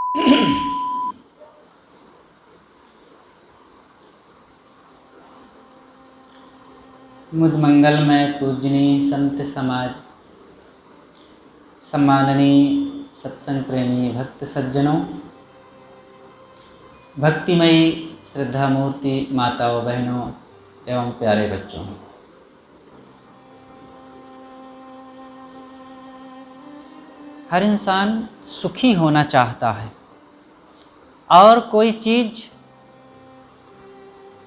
मुद मंगलमय पूजनीय संत समाज, सम्माननीय सत्संग प्रेमी भक्त सज्जनों, भक्तिमयी श्रद्धा मूर्ति माताओं, बहनों एवं प्यारे बच्चों, हर इंसान सुखी होना चाहता है और कोई चीज़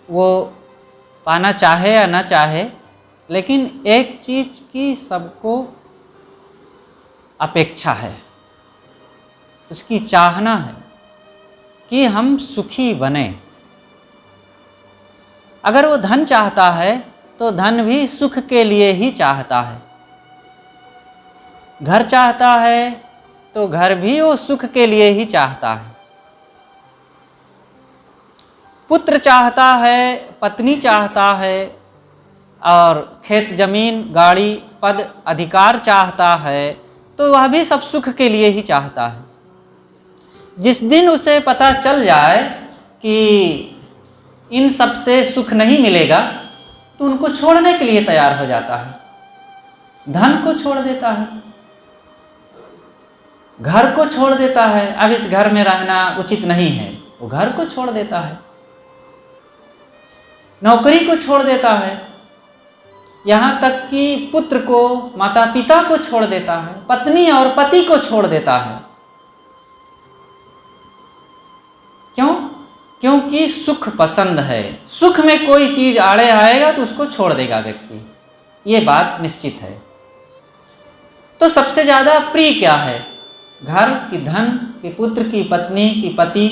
वो पाना चाहे या ना चाहे, लेकिन एक चीज़ की सबको अपेक्षा है, उसकी चाहना है कि हम सुखी बने। अगर वो धन चाहता है तो धन भी सुख के लिए ही चाहता है, घर चाहता है तो घर भी वो सुख के लिए ही चाहता है, पुत्र चाहता है, पत्नी चाहता है और खेत जमीन गाड़ी पद अधिकार चाहता है, तो वह भी सब सुख के लिए ही चाहता है। जिस दिन उसे पता चल जाए कि इन सब से सुख नहीं मिलेगा तो उनको छोड़ने के लिए तैयार हो जाता है, धन को छोड़ देता है, घर को छोड़ देता है। अब इस घर में रहना उचित नहीं है, वो घर को छोड़ देता है, नौकरी को छोड़ देता है, यहाँ तक कि पुत्र को माता पिता को छोड़ देता है, पत्नी और पति को छोड़ देता है। क्यों? क्योंकि सुख पसंद है। सुख में कोई चीज आड़े आएगा तो उसको छोड़ देगा व्यक्ति, ये बात निश्चित है। तो सबसे ज्यादा प्रिय क्या है? घर की धन की, पुत्र की, पत्नी की, पति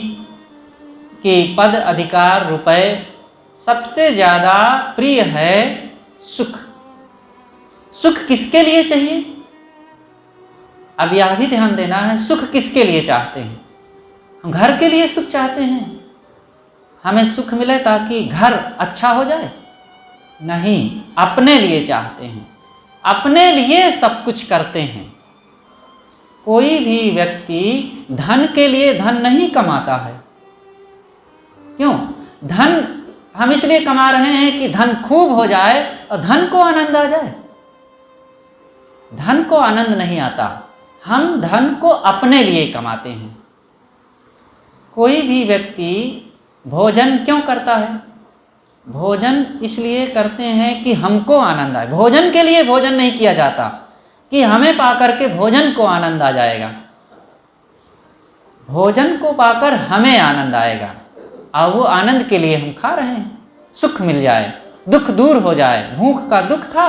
की, पद अधिकार, रुपए, सबसे ज्यादा प्रिय है सुख। सुख किसके लिए चाहिए? अब यह भी ध्यान देना है, सुख किसके लिए चाहते हैं? हम घर के लिए सुख चाहते हैं, हमें सुख मिले ताकि घर अच्छा हो जाए? नहीं, अपने लिए चाहते हैं, अपने लिए सब कुछ करते हैं। कोई भी व्यक्ति धन के लिए धन नहीं कमाता है। क्यों? धन हम इसलिए कमा रहे हैं कि धन खूब हो जाए और धन को आनंद आ जाए। धन को आनंद नहीं आता, हम धन को अपने लिए कमाते हैं। कोई भी व्यक्ति भोजन क्यों करता है? भोजन इसलिए करते हैं कि हमको आनंद आए। भोजन के लिए भोजन नहीं किया जाता कि हमें पाकर के भोजन को आनंद आ जाएगा। भोजन को पाकर हमें आनंद आएगा और वो आनंद के लिए हम खा रहे हैं, सुख मिल जाए, दुख दूर हो जाए। भूख का दुख था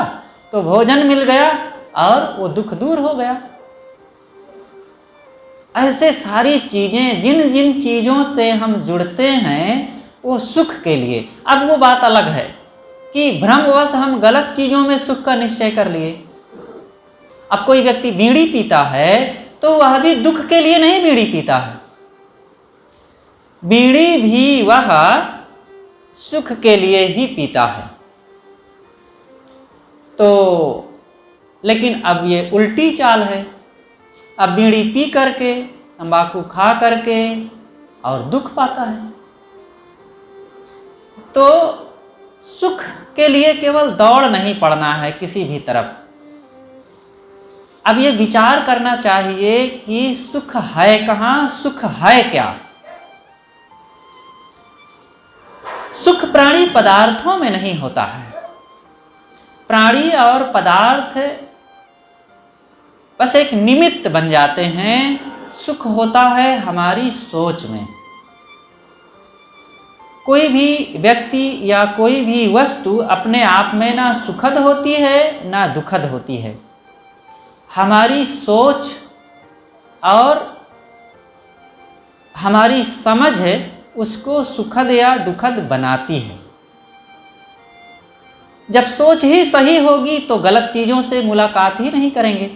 तो भोजन मिल गया और वो दुख दूर हो गया। ऐसे सारी चीजें, जिन जिन चीजों से हम जुड़ते हैं वो सुख के लिए। अब वो बात अलग है कि भ्रमवश हम गलत चीजों में सुख का निश्चय कर लिए। अब कोई व्यक्ति बीड़ी पीता है तो वह भी दुख के लिए नहीं बीड़ी पीता है, बीड़ी भी वह सुख के लिए ही पीता है। तो लेकिन अब ये उल्टी चाल है। अब बीड़ी पी करके, तंबाकू खा करके और दुख पाता है। तो सुख के लिए केवल दौड़ नहीं पड़ना है किसी भी तरफ। अब ये विचार करना चाहिए कि सुख है कहाँ, सुख है क्या? सुख प्राणी पदार्थों में नहीं होता है। प्राणी और पदार्थ बस एक निमित्त बन जाते हैं। सुख होता है हमारी सोच में। कोई भी व्यक्ति या कोई भी वस्तु अपने आप में ना सुखद होती है ना दुखद होती है। हमारी सोच और हमारी समझ उसको सुखद या दुखद बनाती है। जब सोच ही सही होगी तो गलत चीजों से मुलाकात ही नहीं करेंगे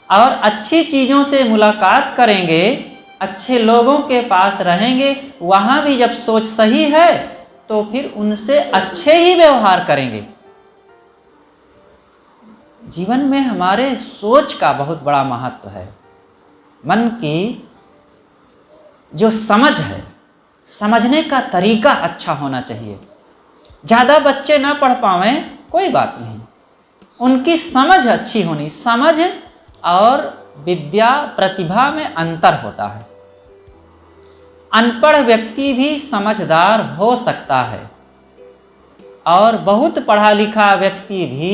और अच्छी चीजों से मुलाकात करेंगे, अच्छे लोगों के पास रहेंगे। वहां भी जब सोच सही है तो फिर उनसे अच्छे ही व्यवहार करेंगे। जीवन में हमारे सोच का बहुत बड़ा महत्व है। मन की जो समझ है, समझने का तरीका अच्छा होना चाहिए। ज़्यादा बच्चे ना पढ़ पावें कोई बात नहीं, उनकी समझ अच्छी होनी। समझ और विद्या प्रतिभा में अंतर होता है। अनपढ़ व्यक्ति भी समझदार हो सकता है और बहुत पढ़ा लिखा व्यक्ति भी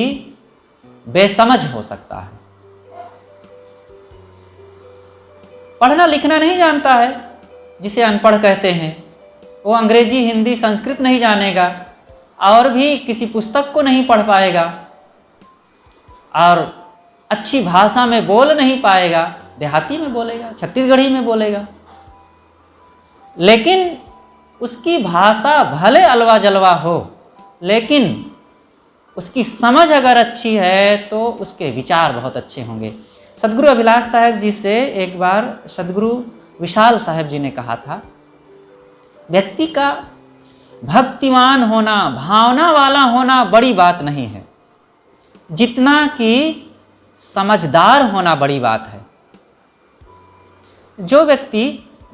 बेसमझ हो सकता है। पढ़ना लिखना नहीं जानता है जिसे अनपढ़ कहते हैं, वो अंग्रेजी हिंदी संस्कृत नहीं जानेगा और भी किसी पुस्तक को नहीं पढ़ पाएगा और अच्छी भाषा में बोल नहीं पाएगा, देहाती में बोलेगा, छत्तीसगढ़ी में बोलेगा। लेकिन उसकी भाषा भले अलवा जलवा हो, लेकिन उसकी समझ अगर अच्छी है तो उसके विचार बहुत अच्छे होंगे। सदगुरु अभिलाष साहब जी से एक बार सदगुरु विशाल साहब जी ने कहा था, व्यक्ति का भक्तिमान होना, भावना वाला होना बड़ी बात नहीं है, जितना कि समझदार होना बड़ी बात है। जो व्यक्ति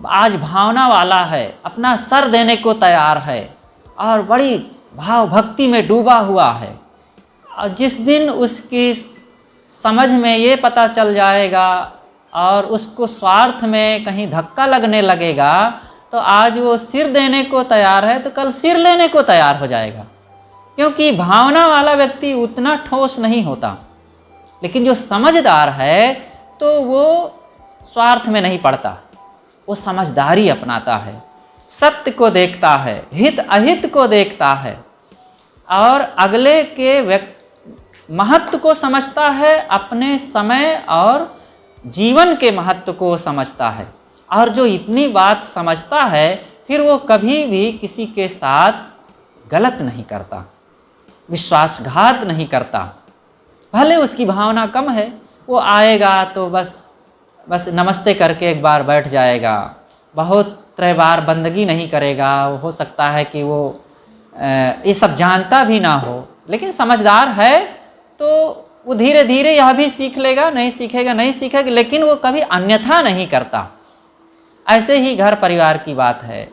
आज भावना वाला है, अपना सर देने को तैयार है और बड़ी भाव भक्ति में डूबा हुआ है, और जिस दिन उसकी समझ में ये पता चल जाएगा और उसको स्वार्थ में कहीं धक्का लगने लगेगा, तो आज वो सिर देने को तैयार है तो कल सिर लेने को तैयार हो जाएगा। क्योंकि भावना वाला व्यक्ति उतना ठोस नहीं होता, लेकिन जो समझदार है तो वो स्वार्थ में नहीं पड़ता, वो समझदारी अपनाता है, सत्य को देखता है, हित अहित को देखता है और अगले के महत्व को समझता है, अपने समय और जीवन के महत्व को समझता है। और जो इतनी बात समझता है फिर वो कभी भी किसी के साथ गलत नहीं करता, विश्वासघात नहीं करता। भले उसकी भावना कम है, वो आएगा तो बस नमस्ते करके एक बार बैठ जाएगा, बहुत तरह बार बंदगी नहीं करेगा। हो सकता है कि वो ये सब जानता भी ना हो, लेकिन समझदार है तो वो धीरे धीरे यह भी सीख लेगा, नहीं सीखेगा, लेकिन वो कभी अन्यथा नहीं करता। ऐसे ही घर परिवार की बात है,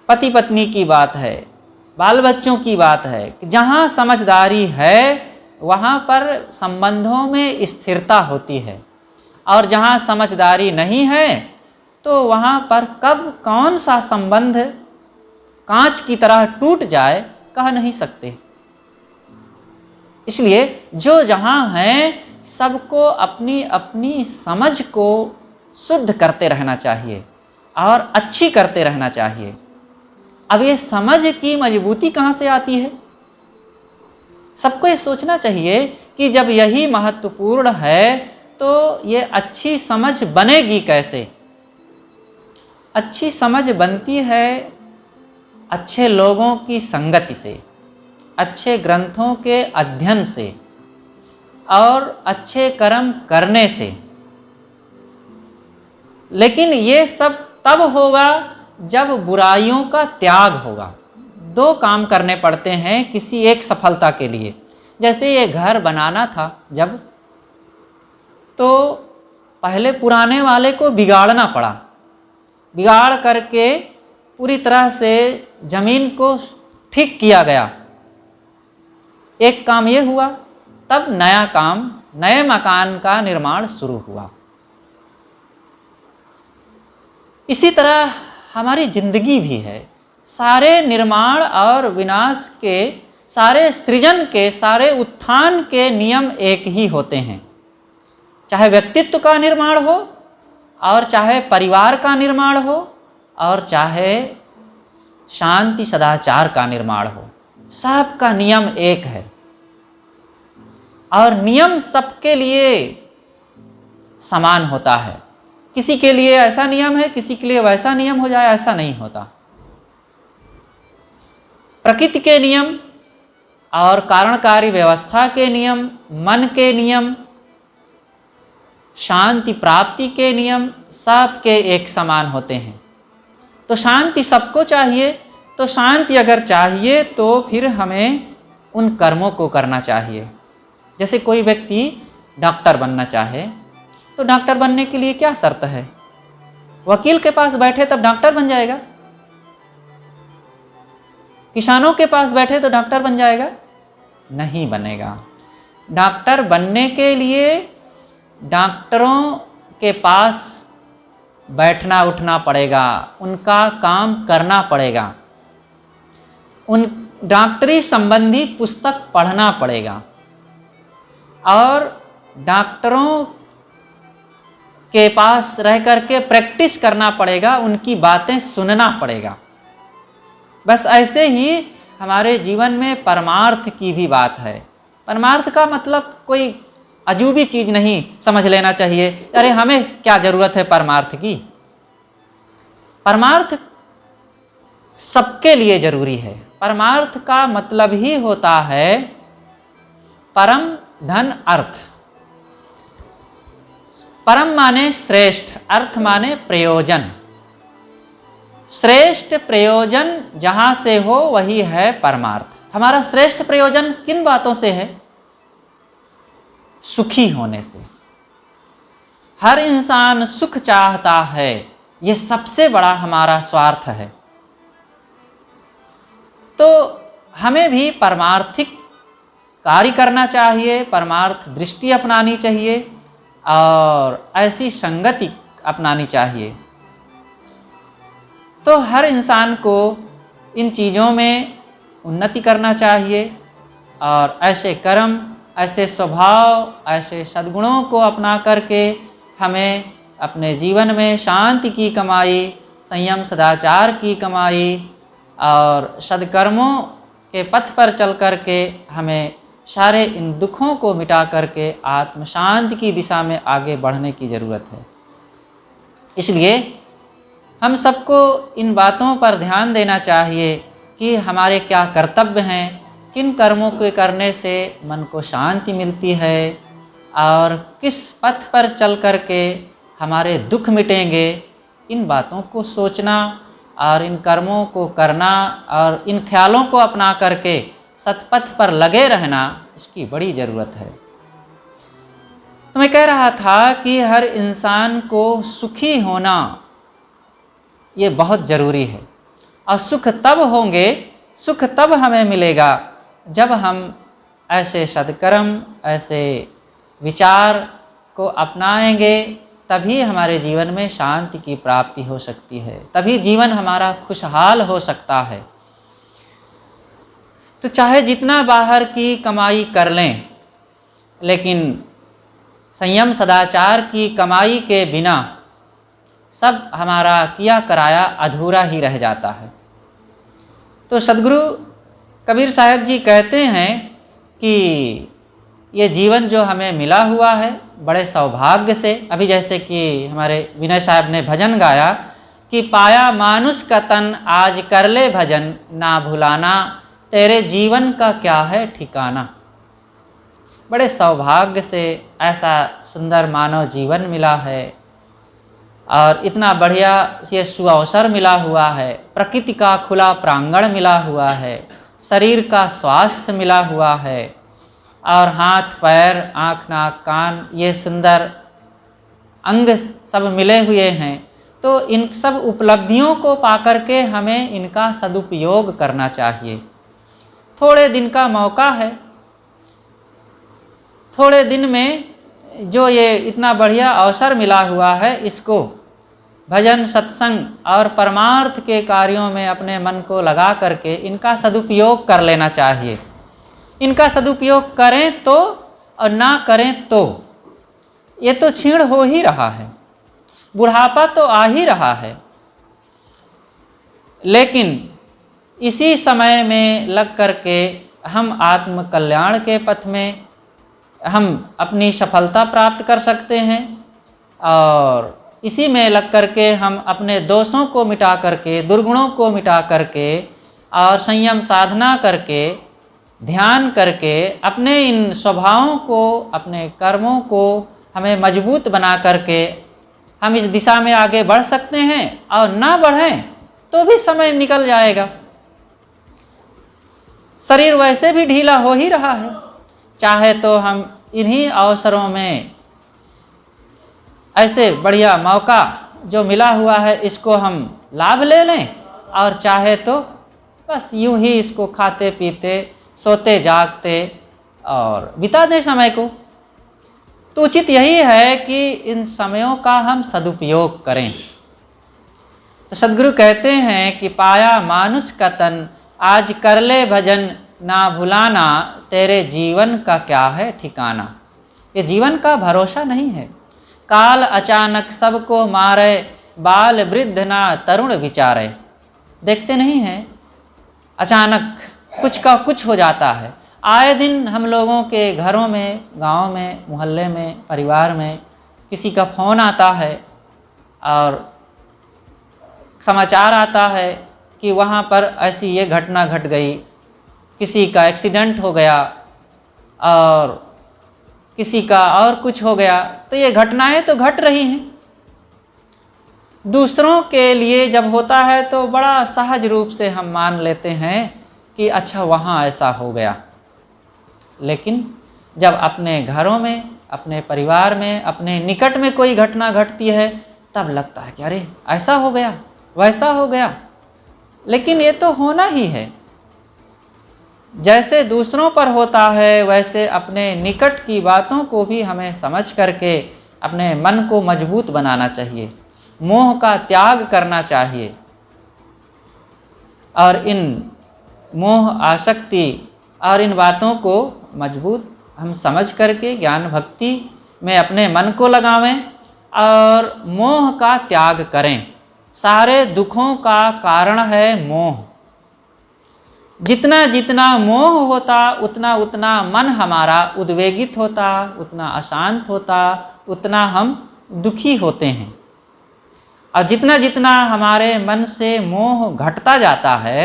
पति पत्नी की बात है, बाल बच्चों की बात है कि जहाँ समझदारी है वहाँ पर संबंधों में स्थिरता होती है, और जहाँ समझदारी नहीं है तो वहाँ पर कब कौन सा संबंध कांच की तरह टूट जाए कह नहीं सकते। इसलिए जो जहाँ हैं सबको अपनी अपनी समझ को शुद्ध करते रहना चाहिए और अच्छी करते रहना चाहिए। अब ये समझ की मजबूती कहाँ से आती है? सबको ये सोचना चाहिए कि जब यही महत्वपूर्ण है तो ये अच्छी समझ बनेगी कैसे? अच्छी समझ बनती है अच्छे लोगों की संगति से, अच्छे ग्रंथों के अध्ययन से और अच्छे कर्म करने से। लेकिन ये सब तब होगा जब बुराइयों का त्याग होगा। दो काम करने पड़ते हैं किसी एक सफलता के लिए। जैसे ये घर बनाना था जब, तो पहले पुराने वाले को बिगाड़ना पड़ा, बिगाड़ करके पूरी तरह से ज़मीन को ठीक किया गया। एक काम ये हुआ, तब नया काम, नए मकान का निर्माण शुरू हुआ। इसी तरह हमारी जिंदगी भी है। सारे निर्माण और विनाश के, सारे सृजन के, सारे उत्थान के नियम एक ही होते हैं। चाहे व्यक्तित्व का निर्माण हो और चाहे परिवार का निर्माण हो और चाहे शांति सदाचार का निर्माण हो, सबका नियम एक है। और नियम सबके लिए समान होता है। किसी के लिए ऐसा नियम है, किसी के लिए वैसा नियम हो जाए, ऐसा नहीं होता। प्रकृति के नियम और कारणकारी व्यवस्था के नियम, मन के नियम, शांति प्राप्ति के नियम, सबके एक समान होते हैं। तो शांति सबको चाहिए, तो शांति अगर चाहिए तो फिर हमें उन कर्मों को करना चाहिए। जैसे कोई व्यक्ति डॉक्टर बनना चाहे तो डॉक्टर बनने के लिए क्या शर्त है? वकील के पास बैठे तब डॉक्टर बन जाएगा? किसानों के पास बैठे तो डॉक्टर बन जाएगा? नहीं बनेगा। डॉक्टर बनने के लिए डॉक्टरों के पास बैठना उठना पड़ेगा, उनका काम करना पड़ेगा, उन डॉक्टरी संबंधी पुस्तक पढ़ना पड़ेगा और डॉक्टरों के पास रह कर के प्रैक्टिस करना पड़ेगा, उनकी बातें सुनना पड़ेगा। बस ऐसे ही हमारे जीवन में परमार्थ की भी बात है। परमार्थ का मतलब कोई अजूबी चीज़ नहीं समझ लेना चाहिए, अरे हमें क्या ज़रूरत है परमार्थ की। परमार्थ सबके लिए ज़रूरी है। परमार्थ का मतलब ही होता है परम धन अर्थ। परम माने श्रेष्ठ, अर्थ माने प्रयोजन। श्रेष्ठ प्रयोजन जहाँ से हो वही है परमार्थ। हमारा श्रेष्ठ प्रयोजन किन बातों से है? सुखी होने से। हर इंसान सुख चाहता है, ये सबसे बड़ा हमारा स्वार्थ है। तो हमें भी परमार्थिक कार्य करना चाहिए, परमार्थ दृष्टि अपनानी चाहिए और ऐसी संगति अपनानी चाहिए। तो हर इंसान को इन चीज़ों में उन्नति करना चाहिए और ऐसे कर्म, ऐसे स्वभाव, ऐसे सद्गुणों को अपना करके हमें अपने जीवन में शांति की कमाई, संयम सदाचार की कमाई और सद्कर्मों के पथ पर चल करके हमें सारे इन दुखों को मिटा करके आत्म शांति की दिशा में आगे बढ़ने की ज़रूरत है। इसलिए हम सबको इन बातों पर ध्यान देना चाहिए कि हमारे क्या कर्तव्य हैं, किन कर्मों के करने से मन को शांति मिलती है और किस पथ पर चल करके हमारे दुख मिटेंगे। इन बातों को सोचना और इन कर्मों को करना और इन ख्यालों को अपना करके सतपथ पर लगे रहना, इसकी बड़ी ज़रूरत है। तो मैं कह रहा था कि हर इंसान को सुखी होना ये बहुत ज़रूरी है और सुख तब होंगे, सुख तब हमें मिलेगा जब हम ऐसे सद्कर्म, ऐसे विचार को अपनाएंगे, तभी हमारे जीवन में शांति की प्राप्ति हो सकती है, तभी जीवन हमारा खुशहाल हो सकता है। तो चाहे जितना बाहर की कमाई कर लें, लेकिन संयम सदाचार की कमाई के बिना सब हमारा किया कराया अधूरा ही रह जाता है। तो सद्गुरु कबीर साहब जी कहते हैं कि ये जीवन जो हमें मिला हुआ है बड़े सौभाग्य से, अभी जैसे कि हमारे विनय साहब ने भजन गाया कि पाया मानुष का तन आज कर ले भजन, ना भुलाना तेरे जीवन का क्या है ठिकाना। बड़े सौभाग्य से ऐसा सुंदर मानव जीवन मिला है और इतना बढ़िया ये सुअवसर मिला हुआ है, प्रकृति का खुला प्रांगण मिला हुआ है, शरीर का स्वास्थ्य मिला हुआ है और हाथ पैर आँख नाक कान ये सुंदर अंग सब मिले हुए हैं। तो इन सब उपलब्धियों को पाकर के हमें इनका सदुपयोग करना चाहिए। थोड़े दिन का मौका है, थोड़े दिन में जो ये इतना बढ़िया अवसर मिला हुआ है, इसको भजन सत्संग और परमार्थ के कार्यों में अपने मन को लगा करके इनका सदुपयोग कर लेना चाहिए। इनका सदुपयोग करें तो और ना करें तो ये तो क्षीण हो ही रहा है, बुढ़ापा तो आ ही रहा है, लेकिन इसी समय में लग करके हम आत्म कल्याण के पथ में हम अपनी सफलता प्राप्त कर सकते हैं और इसी में लग करके हम अपने दोषों को मिटा करके, दुर्गुणों को मिटा करके और संयम साधना करके, ध्यान करके अपने इन स्वभावों को, अपने कर्मों को हमें मजबूत बना करके हम इस दिशा में आगे बढ़ सकते हैं। और ना बढ़ें तो भी समय निकल जाएगा, शरीर वैसे भी ढीला हो ही रहा है। चाहे तो हम इन्हीं अवसरों में ऐसे बढ़िया मौका जो मिला हुआ है इसको हम लाभ ले लें और चाहे तो बस यूं ही इसको खाते पीते सोते जागते और बिता दें समय को। तो उचित यही है कि इन समयों का हम सदुपयोग करें। तो सद्गुरु कहते हैं कि पाया मानुष का तन, आज कर ले भजन ना भुलाना, तेरे जीवन का क्या है ठिकाना। ये जीवन का भरोसा नहीं है। काल अचानक सबको मारे, बाल वृद्ध ना तरुण विचारे। देखते नहीं हैं, अचानक कुछ का कुछ हो जाता है। आए दिन हम लोगों के घरों में, गांव में, मोहल्ले में, परिवार में किसी का फ़ोन आता है और समाचार आता है कि वहाँ पर ऐसी ये घटना घट गई, किसी का एक्सीडेंट हो गया और किसी का और कुछ हो गया। तो ये घटनाएं तो घट रही हैं। दूसरों के लिए जब होता है तो बड़ा सहज रूप से हम मान लेते हैं कि अच्छा वहाँ ऐसा हो गया, लेकिन जब अपने घरों में, अपने परिवार में, अपने निकट में कोई घटना घटती है तब लगता है कि अरे ऐसा हो गया, वैसा हो गया। लेकिन ये तो होना ही है। जैसे दूसरों पर होता है वैसे अपने निकट की बातों को भी हमें समझ करके अपने मन को मजबूत बनाना चाहिए, मोह का त्याग करना चाहिए और इन मोह आसक्ति और इन बातों को मजबूत हम समझ करके ज्ञान भक्ति में अपने मन को लगावें और मोह का त्याग करें। सारे दुखों का कारण है मोह। जितना जितना मोह होता उतना उतना मन हमारा उद्वेगित होता, उतना अशांत होता, उतना हम दुखी होते हैं। और जितना जितना हमारे मन से मोह घटता जाता है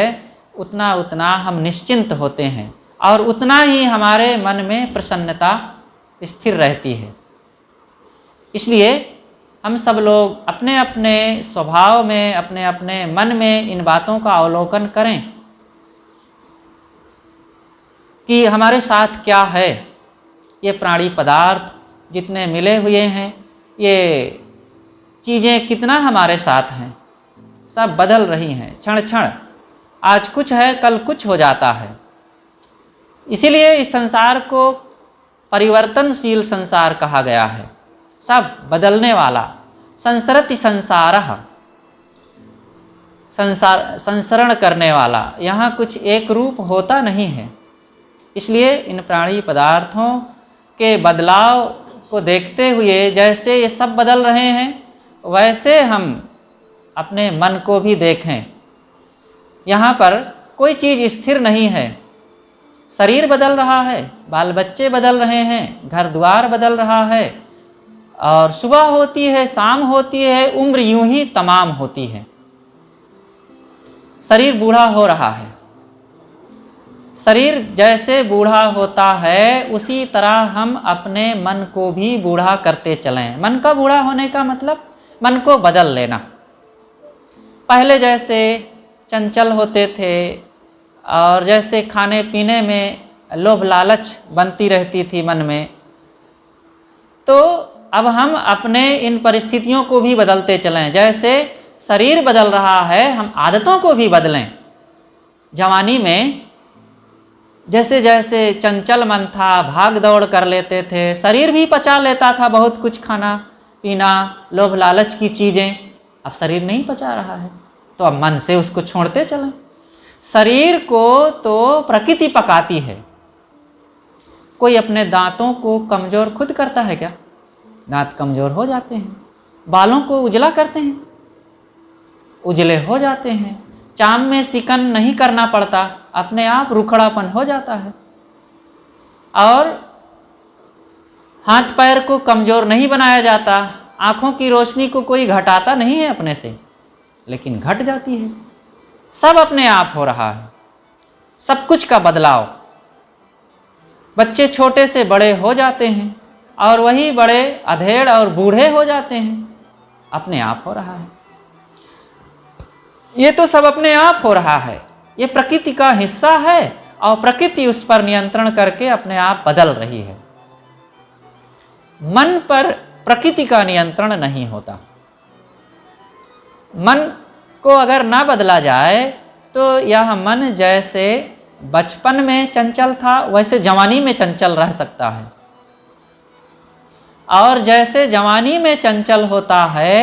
उतना उतना हम निश्चिंत होते हैं और उतना ही हमारे मन में प्रसन्नता स्थिर रहती है। इसलिए हम सब लोग अपने अपने स्वभाव में, अपने अपने मन में इन बातों का अवलोकन करें कि हमारे साथ क्या है। ये प्राणी पदार्थ जितने मिले हुए हैं, ये चीज़ें कितना हमारे साथ हैं, सब बदल रही हैं क्षण क्षण। आज कुछ है कल कुछ हो जाता है। इसीलिए इस संसार को परिवर्तनशील संसार कहा गया है, सब बदलने वाला। संसरति संसारः, संसरण करने वाला। यहाँ कुछ एक रूप होता नहीं है। इसलिए इन प्राणी पदार्थों के बदलाव को देखते हुए जैसे ये सब बदल रहे हैं वैसे हम अपने मन को भी देखें। यहाँ पर कोई चीज़ स्थिर नहीं है। शरीर बदल रहा है, बाल बच्चे बदल रहे हैं, घर द्वार बदल रहा है और सुबह होती है, शाम होती है, उम्र यूं ही तमाम होती है। शरीर बूढ़ा हो रहा है। शरीर जैसे बूढ़ा होता है उसी तरह हम अपने मन को भी बूढ़ा करते चलें। मन का बूढ़ा होने का मतलब मन को बदल लेना। पहले जैसे चंचल होते थे और जैसे खाने पीने में लोभ लालच बनती रहती थी मन में, तो अब हम अपने इन परिस्थितियों को भी बदलते चलें। जैसे शरीर बदल रहा है, हम आदतों को भी बदलें। जवानी में जैसे जैसे चंचल मन था, भाग दौड़ कर लेते थे, शरीर भी पचा लेता था बहुत कुछ खाना पीना, लोभ लालच की चीज़ें। अब शरीर नहीं पचा रहा है तो अब मन से उसको छोड़ते चलें। शरीर को तो प्रकृति पकाती है। कोई अपने दांतों को कमज़ोर खुद करता है क्या? दांत कमज़ोर हो जाते हैं। बालों को उजला करते हैं, उजले हो जाते हैं। चाम में सिकन नहीं करना पड़ता, अपने आप रुखड़ापन हो जाता है। और हाथ पैर को कमज़ोर नहीं बनाया जाता, आँखों की रोशनी को कोई घटाता नहीं है अपने से, लेकिन घट जाती है। सब अपने आप हो रहा है, सब कुछ का बदलाव। बच्चे छोटे से बड़े हो जाते हैं और वही बड़े अधेड़ और बूढ़े हो जाते हैं, अपने आप हो रहा है। ये तो सब अपने आप हो रहा है। ये प्रकृति का हिस्सा है और प्रकृति उस पर नियंत्रण करके अपने आप बदल रही है। मन पर प्रकृति का नियंत्रण नहीं होता। मन को अगर ना बदला जाए तो यह मन जैसे बचपन में चंचल था वैसे जवानी में चंचल रह सकता है, और जैसे जवानी में चंचल होता है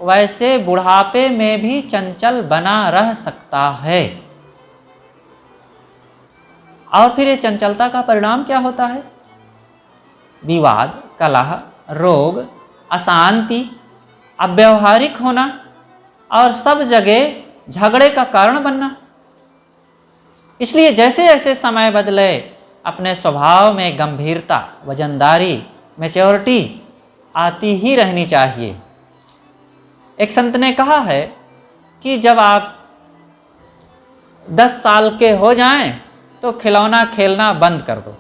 वैसे बुढ़ापे में भी चंचल बना रह सकता है। और फिर ये चंचलता का परिणाम क्या होता है? विवाद, कलह, रोग, अशांति, अव्यावहारिक होना और सब जगह झगड़े का कारण बनना। इसलिए जैसे जैसे समय बदले अपने स्वभाव में गंभीरता, वजनदारी, मैच्योरिटी आती ही रहनी चाहिए। एक संत ने कहा है कि जब आप 10 साल के हो जाएं तो खिलौना खेलना बंद कर दो,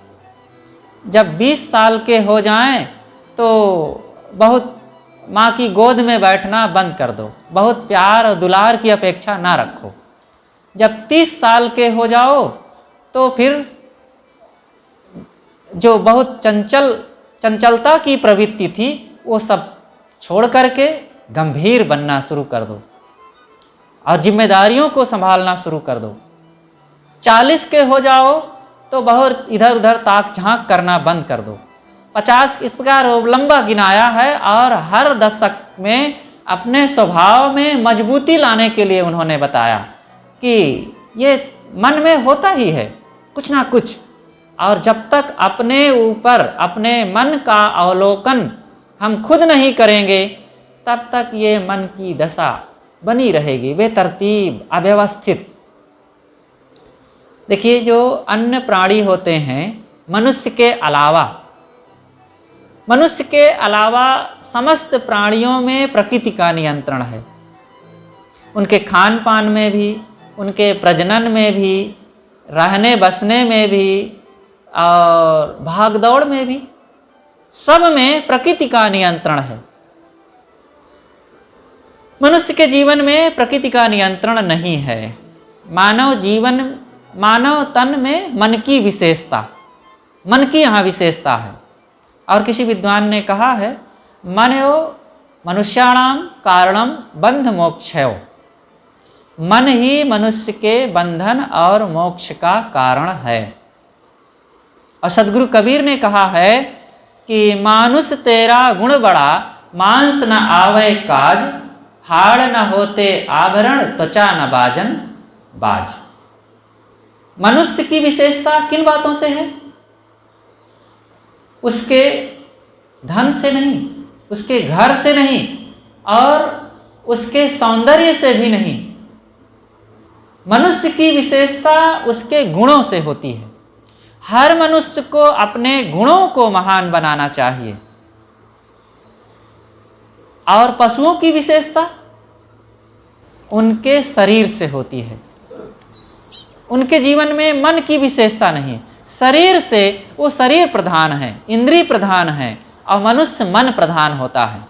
जब 20 साल के हो जाएं तो बहुत माँ की गोद में बैठना बंद कर दो, बहुत प्यार और दुलार की अपेक्षा ना रखो। जब 30 साल के हो जाओ तो फिर जो बहुत चंचलता की प्रवृत्ति थी वो सब छोड़ करके गंभीर बनना शुरू कर दो और जिम्मेदारियों को संभालना शुरू कर दो। 40 के हो जाओ तो बहुत इधर उधर ताक झांक करना बंद कर दो। 50 इस प्रकार लंबा गिनाया है, और हर दशक में अपने स्वभाव में मजबूती लाने के लिए उन्होंने बताया कि ये मन में होता ही है कुछ ना कुछ, और जब तक अपने ऊपर अपने मन का अवलोकन हम खुद नहीं करेंगे तब तक ये मन की दशा बनी रहेगी, बेतरतीब, अव्यवस्थित। देखिए, जो अन्य प्राणी होते हैं मनुष्य के अलावा समस्त प्राणियों में प्रकृति का नियंत्रण है। उनके खान पान में भी, उनके प्रजनन में भी, रहने बसने में भी और भागदौड़ में भी, सब में प्रकृति का नियंत्रण है। मनुष्य के जीवन में प्रकृति का नियंत्रण नहीं है। मानव तन में मन की विशेषता, मन की यहाँ विशेषता है। और किसी विद्वान ने कहा है, मनो मनुष्याणाम कारणम बंध मोक्षयो, मन ही मनुष्य के बंधन और मोक्ष का कारण है। और सदगुरु कबीर ने कहा है कि मानुष तेरा गुण बड़ा, मांस न आवे काज, हाड़ न होते आभरण, त्वचा न बाजन बाज। मनुष्य की विशेषता किन बातों से है? उसके धन से नहीं, उसके घर से नहीं, और उसके सौंदर्य से भी नहीं। मनुष्य की विशेषता उसके गुणों से होती है। हर मनुष्य को अपने गुणों को महान बनाना चाहिए। और पशुओं की विशेषता उनके शरीर से होती है। उनके जीवन में मन की विशेषता नहीं, शरीर से वो शरीर प्रधान है, इंद्रिय प्रधान है, और मनुष्य मन प्रधान होता है।